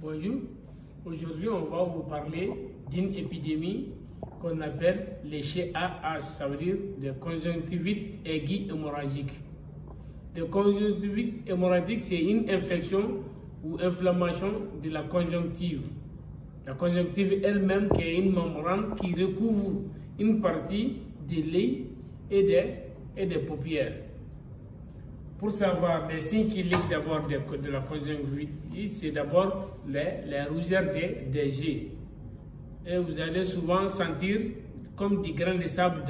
Bonjour, aujourd'hui on va vous parler d'une épidémie qu'on appelle les CAH, ça veut dire de conjonctivite aiguë hémorragique. De conjonctivite hémorragique, c'est une infection ou inflammation de la conjonctive. La conjonctive elle-même qui est une membrane qui recouvre une partie de l'œil et des paupières. Pour savoir les signes cliniques d'abord de la conjonctivite, c'est d'abord les rougeurs des yeux. Et vous allez souvent sentir comme des grains de sable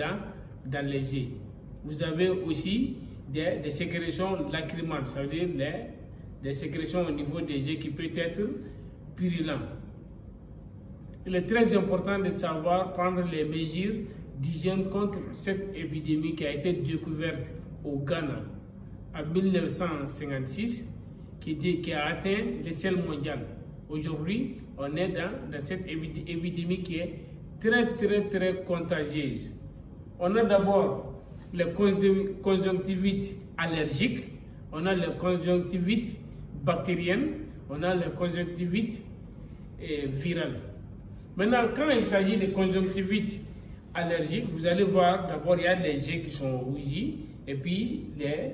dans les yeux. Vous avez aussi des sécrétions lacrymales, ça veut dire des sécrétions au niveau des yeux qui peuvent être purulentes. Il est très important de savoir prendre les mesures d'hygiène contre cette épidémie qui a été découverte au Ghana en 1956, qui a atteint l'échelle mondiale. Aujourd'hui, on est dans cette épidémie qui est très contagieuse. On a d'abord les conjonctivites allergiques, on a les conjonctivites bactériennes, on a les conjonctivites virales. Maintenant, quand il s'agit de conjonctivites allergiques, vous allez voir d'abord il y a les yeux qui sont rougis et puis les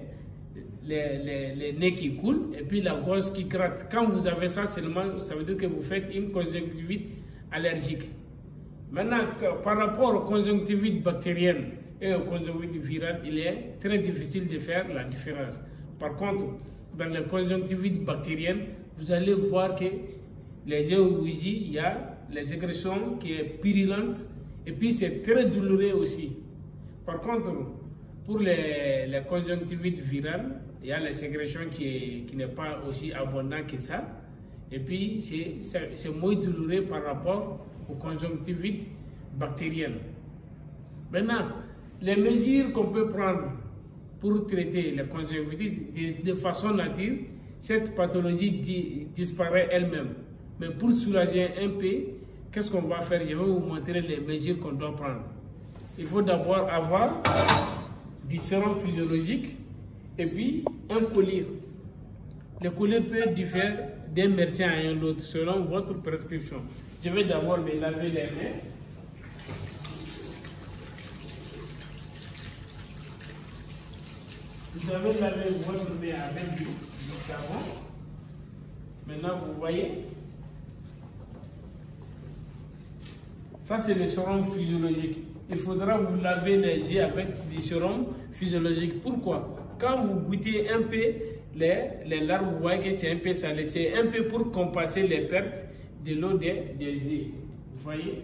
nez qui coulent et puis la gorge qui gratte. Quand vous avez ça seulement, ça veut dire que vous faites une conjonctivite allergique. Maintenant, par rapport aux conjonctivites bactériennes et aux conjonctivites virales, il est très difficile de faire la différence. Par contre, dans les conjonctivites bactériennes, vous allez voir que les yeux rougis, il y a les sécrétions qui est purulente et puis c'est très douloureux aussi. Par contre, pour les conjonctivites virales, il y a la sécrétion qui n'est pas aussi abondante que ça. Et puis, c'est moins douloureux par rapport aux conjonctivites bactériennes. Maintenant, les mesures qu'on peut prendre pour traiter les conjonctivites de façon naturelle, cette pathologie disparaît elle-même. Mais pour soulager un peu, qu'est-ce qu'on va faire? Je vais vous montrer les mesures qu'on doit prendre. Il faut d'abord avoir du sérum physiologique et puis un collyre. Le collyre peut différer d'un médecin à un autre selon votre prescription. Je vais d'abord me laver les mains. Vous avez lavé votre main avec du savon. Maintenant, vous voyez, ça c'est le sérum physiologique. Il faudra vous laver les yeux avec du sérum physiologique. Pourquoi? Quand vous goûtez un peu les larmes, vous voyez que c'est un peu salé. C'est un peu pour compenser les pertes de l'eau des yeux. Vous voyez?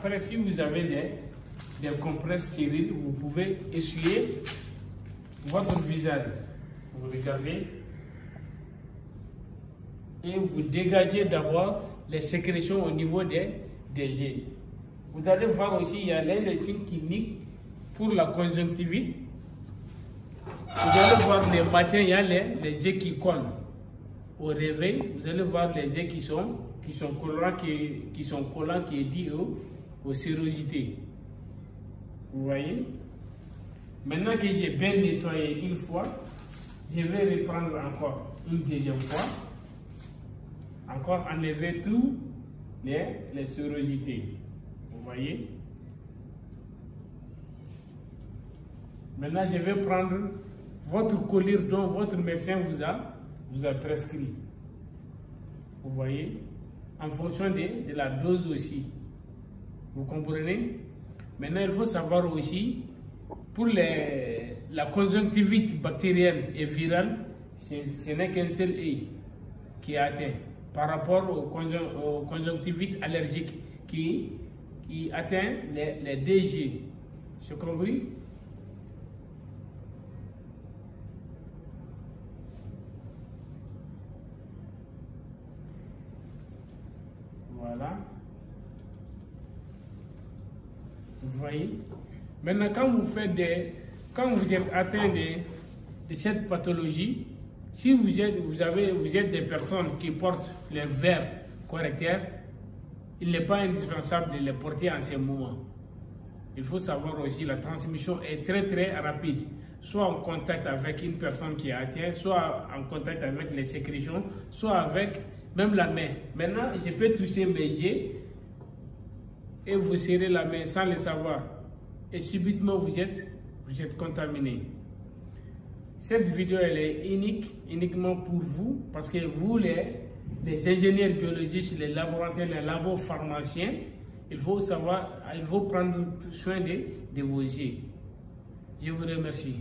Après, si vous avez des compresses stériles, vous pouvez essuyer votre visage. Vous regardez et vous dégagez d'abord les sécrétions au niveau des yeux. Vous allez voir aussi, il y a l'électrine clinique pour la conjonctivite. Vous allez voir le matin, il y a les yeux qui collent. Au réveil, vous allez voir les yeux qui sont collants, qui est dit aux sérosités. Vous voyez? Maintenant que j'ai bien nettoyé une fois, je vais reprendre encore une deuxième fois. Encore enlever tous les sérosités. Vous voyez? Maintenant, je vais prendre votre collyre dont votre médecin vous a prescrit. Vous voyez? En fonction de la dose aussi. Vous comprenez? Maintenant, il faut savoir aussi, pour la conjonctivite bactérienne et virale, ce n'est qu'un seul œil qui est atteint par rapport aux conjonctivites allergiques qui atteint les deux yeux. C'est compris? Voilà. Vous voyez. Maintenant, quand vous êtes atteint de cette pathologie, si vous êtes des personnes qui portent les verres correcteurs, il n'est pas indispensable de les porter en ces moments. Il faut savoir aussi la transmission est très rapide, soit en contact avec une personne qui est atteinte, soit en contact avec les sécrétions, soit avec même la main. Maintenant, je peux toucher mes yeux et vous serrez la main sans le savoir. Et subitement, vous êtes contaminé. Cette vidéo, elle est uniquement pour vous, parce que vous, les ingénieurs biologistes, les laboratoires, les labos pharmaciens, il faut prendre soin de vos yeux. Je vous remercie.